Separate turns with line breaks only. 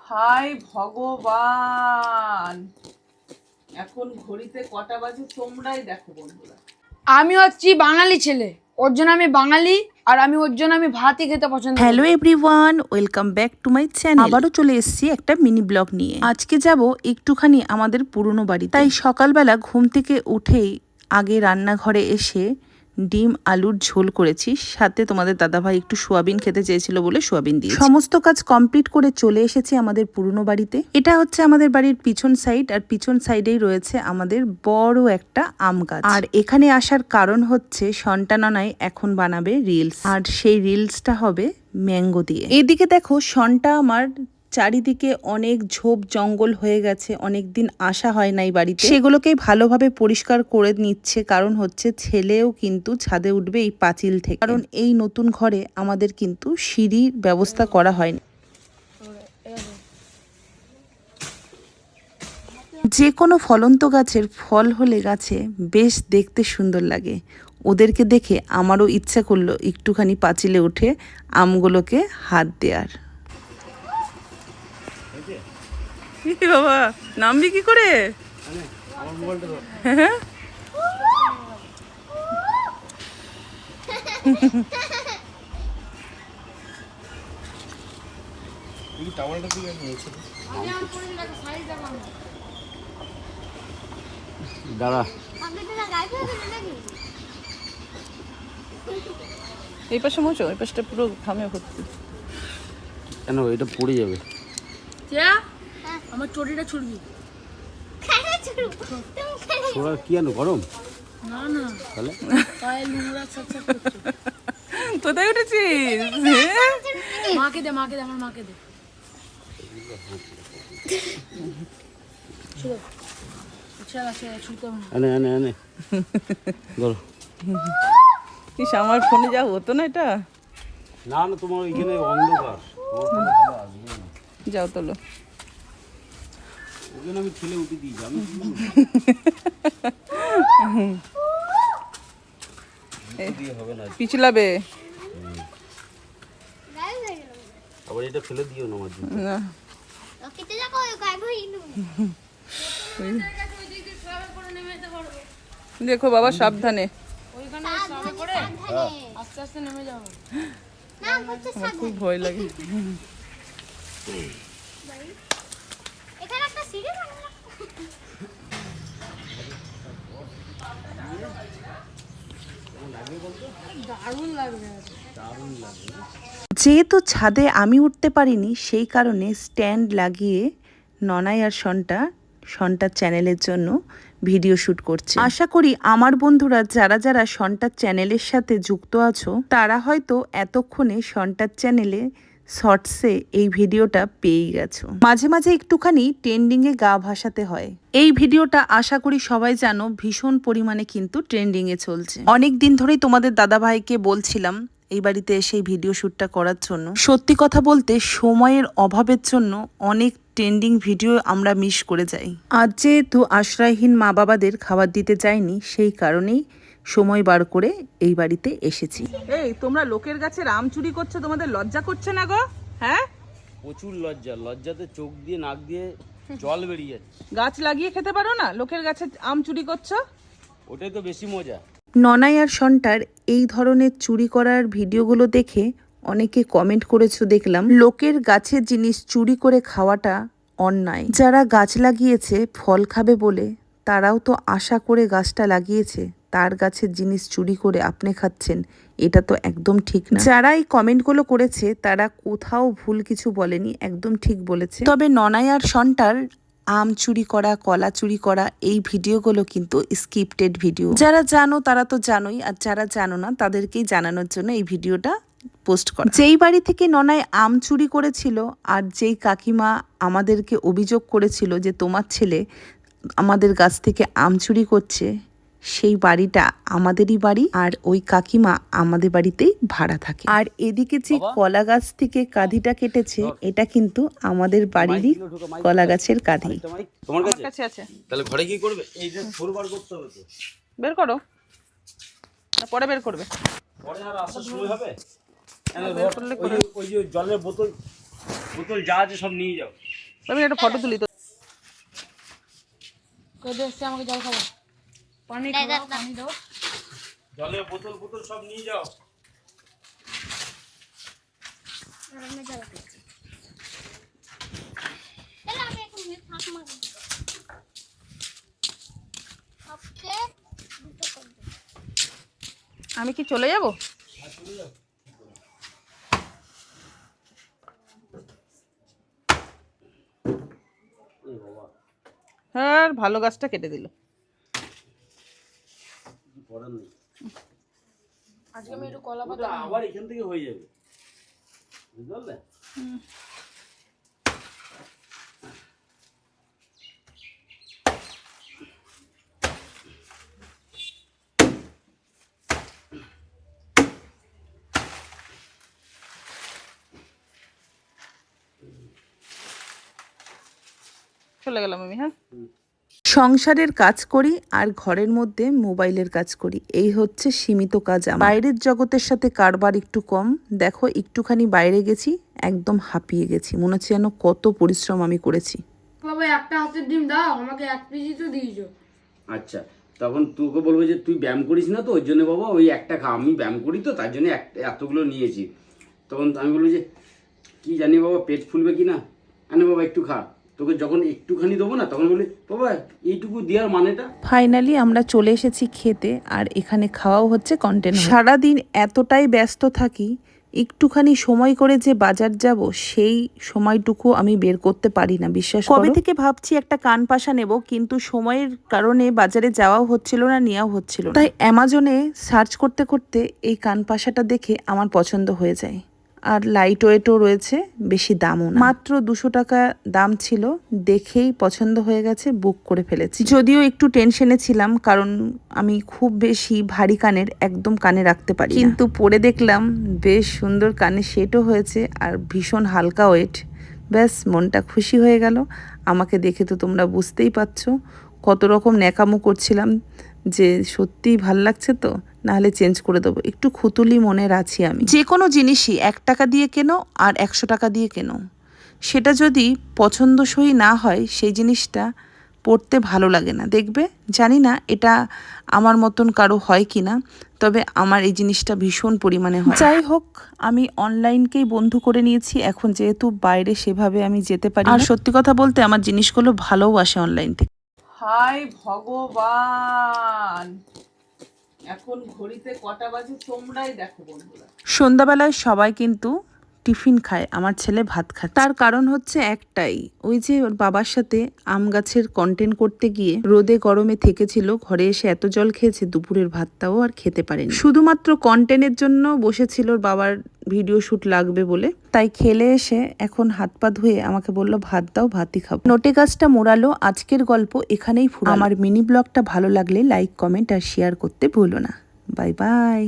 হায় ভগবান, এখন ঘড়িতে কটা বাজে তোমরাই দেখো বন্ধুরা।
আমি হচ্ছি বাঙালি ছেলে, ওর জন্য আমি বাঙালি, আর আমি ওর জন্য আমি ভাতই খেতে পছন্দ করি।
Hello everyone, welcome back to my channel. আবারও চলে এসেছি একটা মিনি ব্লগ নিয়ে। আজকে যাব একটুখানি আমাদের পুরনো বাড়ি। তাই সকালবেলা ঘুম থেকে উঠেই আগে রান্নাঘরে এসে ডিম আলুর ঝোল করেছি, সাথে তোমাদের দাদাভাই একটু সোয়াবিন খেতে চেয়েছিল বলে সোয়াবিন দিয়ে সমস্ত কাজ কমপ্লিট করে চলে এসেছি আমাদের পুরনো বাড়িতে। এটা হচ্ছে আমাদের বাড়ির পিছন সাইড, আর পিছন সাইডেই রয়েছে আমাদের বড় একটা আম গাছ। আর এখানে আসার কারণ হচ্ছে সন্তাননায় এখন বানাবে রিলস, আর সেই রিলসটা হবে ম্যাঙ্গো দিয়ে। এদিকে দেখো সন্টা আমার চারিদিকে অনেক ঝোপ জঙ্গল হয়ে গেছে, অনেকদিন আসা হয় নাই বাড়িতে, সেগুলোকেই ভালোভাবে পরিষ্কার করে নিচ্ছে। কারণ হচ্ছে ছেলেও কিন্তু ছাদে উঠবে এই পাঁচিল থেকে, কারণ এই নতুন ঘরে আমাদের কিন্তু সিঁড়ির ব্যবস্থা করা হয়নি। যে কোনো ফলন্ত গাছের ফল হলে গাছে বেশ দেখতে সুন্দর লাগে। ওদেরকে দেখে আমারও ইচ্ছা করলো একটুখানি পাঁচিলে উঠে আমগুলোকে হাত দেওয়ার। বাবা নামবি কি করে?
দাঁড়া,
এই পাশে মোচো, এই পাশটা পুরো ঘামে ভর্তি।
কেন এটা পড়ে যাবে?
আমার চটিটা ছুড়বি?
ছোড়া কি আনো গরম?
না না,
তাহলে
পায়ে নোংরা ছাড়ছাড় করছে।
কোথায় উঠেছিস?
মাকে দে, মাকে দে, আমার মাকে দে।
এনে এনে এনে ধরো।
ইস, আমার ফোনে যা হতো না এটা।
না না, তোমার ওইখানে অন্ধকার,
যাও তোলো।
ওইখানে আমি ঠেলে উঠে দিই, আমি দিয়ে হবে না,
পিছলাবে
আবার এটা ফেলে দিও না আমার জন্য।
না। দেখো বাবা সাবধানে,
আস্তে আস্তে নেমে যাবো।
আমার খুব ভয় লাগে।
দারুণ লাগবে।
যেহেতু ছাদে আমি উঠতে পারিনি, সেই কারণে স্ট্যান্ড লাগিয়ে ননাই আর সন্টার চ্যানেলের জন্য ভিডিও শুট করছে। আশা করি আমার বন্ধুরা যারা যারা সন্টার চ্যানেলের সাথে যুক্ত আছো, তারা হয়তো এতক্ষণে সন্টার চ্যানেলে শর্টসে এই ভিডিওটা পেয়ে গেছো। মাঝে মাঝে একটুখানি ট্রেন্ডিংয়ে গা ভাসাতে হয়। এই ভিডিওটা আশা করি সবাই জানো ভীষণ পরিমাণে কিন্তু ট্রেন্ডিংয়ে চলছে। অনেক দিন ধরেই তোমাদের দাদাভাইকে বলছিলাম এই বাড়িতে এসে এই ভিডিও শ্যুটটা করার জন্য। সত্যি কথা বলতে সময়ের অভাবের জন্য অনেক ট্রেন্ডিং ভিডিও আমরা মিস করে যাই। আজ যেহেতু আশ্রয়হীন মা বাবাদের খাবার দিতে যাইনি, সেই কারণেই সময় বার করে এই বাড়িতে এসেছি। এই তোমরা লোকের গাছের আম চুরি করছো, তোমাদের লজ্জা করছে না গো? হ্যাঁ,
প্রচুর লজ্জা, লজ্জাতে চোখ দিয়ে নাক দিয়ে জল বেরিয়ে যাচ্ছে।
গাছ লাগিয়ে খেতে পারো না, লোকের গাছের আম চুরি করছো?
ওটাই তো বেশি মজা।
ননাই আর সন্টার এই ধরনের চুরি করার ভিডিওগুলো দেখে অনেকে কমেন্ট করেছো দেখলাম, লোকের গাছের জিনিস চুরি করে খাওয়াটা অন্যায়। যারা গাছ লাগিয়েছে ফল খাবে বলে, তারাও তো আশা করে গাছটা লাগিয়েছে, তার গাছের জিনিস চুরি করে আপনি খাচ্ছেন, এটা তো একদম ঠিক না। যারা এই কমেন্টগুলো করেছে তারা কোথাও ভুল কিছু বলেনি, একদম ঠিক বলেছে। তবে ননাই আর সন্টার আম চুরি করা, কলা চুরি করা, এই ভিডিওগুলো কিন্তু স্ক্রিপ্টেড ভিডিও। যারা জানো তারা তো জানোই, আর যারা জানো না তাদেরকেই জানানোর জন্য এই ভিডিওটা পোস্ট করা। যেই বাড়ি থেকে ননাই আম চুরি করেছিল, আর যেই কাকিমা আমাদেরকে অভিযোগ করেছিল যে তোমার ছেলে আমাদের গাছ থেকে আম চুরি করছে, সেই বাড়িটা আমাদেরই বাড়ি, আর ওই কাকিমা আমাদের বাড়িতেই ভাড়া থাকে। আর এদিকে যে কলা গাছ থেকে কাঁধিটা কেটেছে, এটা কিন্তু আমাদের বাড়িরই কলা গাছের কাঁধি।
তোমার কাছে
আছে।
তাহলে ঘরে কি করবে? এই যে বার করতে হবে তো।
বের করো, পরে বের করবে।
পরে আর আসার সময় হবে। ওই যে জলের বোতল যা আছে সব নিয়ে যাও।
আমি একটা ফটো তুলি তো।
কেঁদে এসছে, আমাকে জল খাবো, পানি খাবো, পানি দাও।
জলের বোতল বোতল সব নিয়ে যাও।
আমি কি চলে যাব? হ্যাঁ, ভালো গাছটা কেটে দিল।
করার নেই,
আজকে আমি একটু কলা
ওটা আবার এখান থেকে হয়ে যাবে, বুঝতে পারলে?
চলে গেলাম আমি। হ্যাঁ,
সংসারের কাজ করি আর ঘরের মধ্যে মোবাইলের কাজ করি, এই হচ্ছে সীমিত কাজ আমার। বাইরের জগতের সাথে কারবার একটু কম। দেখো একটুখানি বাইরে গেছি, একদম হাঁপিয়ে গেছি, মনে হচ্ছে যেন কত পরিশ্রম আমি করেছি।
বাবা একটা হাতের ডিম দাও আমাকে, এক পিসই তো দিয়েছো।
আচ্ছা, তখন তোকে বলবো যে তুই ব্যায়াম করিস না তো ওই জন্য বাবা ওই একটা খা, আমি ব্যায়াম করি তো তার জন্য এতগুলো নিয়েছি। তখন আমি বলবো যে কি জানি বাবা পেট ফুলবে কি না, আনে বাবা একটু খা। তোকে যখন একটুখানি দেবো না তখন বলি বাবা এইটুকু দেওয়ার মানেটা।
ফাইনালি আমরা চলে এসেছি খেতে, আর এখানে খাওয়াও হচ্ছে কন্টেন্ট। সারাদিন এতটাই ব্যস্ত থাকি, একটুখানি সময় করে যে বাজার যাব সেই সময়টুকু আমি বের করতে পারি না, বিশ্বাস করো। কবে থেকে ভাবছি একটা কান পাশা নেব, কিন্তু সময়ের কারণে বাজারে যাওয়াও হচ্ছিল না, নেওয়াও হচ্ছিল না। তাই অ্যামাজনে সার্চ করতে করতে এই কান পাশাটা দেখে আমার পছন্দ হয়ে যায়। আর লাইট ওয়েটও রয়েছে, বেশি দামও না, মাত্র 200 টাকা দাম ছিল, দেখেই পছন্দ হয়ে গেছে, বুক করে ফেলেছি। যদিও একটু টেনশনে ছিলাম, কারণ আমি খুব বেশি ভারী কানের একদম কানে রাখতে পারি, কিন্তু পরে দেখলাম বেশ সুন্দর কানে সেটও হয়েছে আর ভীষণ হালকা ওয়েট। ব্যাস মনটা খুশি হয়ে গেল। আমাকে দেখে তো তোমরা বুঝতেই পারছো কত রকম ন্যাকামো করছিলাম, যে সত্যিই ভাল লাগছে তো, নাহলে চেঞ্জ করে দেবো। একটু খুতুলি মনের আছি আমি। যে কোনো জিনিসই 1 টাকা দিয়ে কেনো আর 100 টাকা দিয়ে কেনো, সেটা যদি পছন্দসই না হয় সেই জিনিসটা পড়তে ভালো লাগে না, দেখবে। জানি না এটা আমার মতন কারো হয় কি না, তবে আমার এই জিনিসটা ভীষণ পরিমাণে হয়। যাই হোক, আমি অনলাইনকেই বন্ধু করে নিয়েছি এখন, যেহেতু বাইরে সেভাবে আমি যেতে পারি। আর সত্যি কথা বলতে আমার জিনিসগুলো ভালোও আসে অনলাইন থেকে।
হাই ভগবান, এখন ঘড়িতে কটা বাজে তোমরাই দেখো বন্ধুরা।
সন্ধ্যাবেলায় সবাই কিন্তু টিফিন খায়, আমার ছেলে ভাত খায়। তার কারণ হচ্ছে একটাই, ওই যে ওর বাবার সাথে আম গাছের কন্টেন্ট করতে গিয়ে রোদে গরমে থেকেছিল, ঘরে এসে এত জল খেয়েছে, দুপুরের ভাতটাও আর খেতে পারেনি। শুধুমাত্র কন্টেন্টের জন্য বসেছিল, ওর বাবার ভিডিও শুট লাগবে বলে। তাই খেলে এসে এখন হাত পা ধুয়ে আমাকে বলল ভাত দাও, ভাতই খাবো। নোটে গাছটা মোড়ালো। আজকের গল্প এখানেই ফুরালো। আমার মিনি ব্লগটা ভালো লাগলে লাইক, কমেন্ট আর শেয়ার করতে ভুলো না। Bye bye.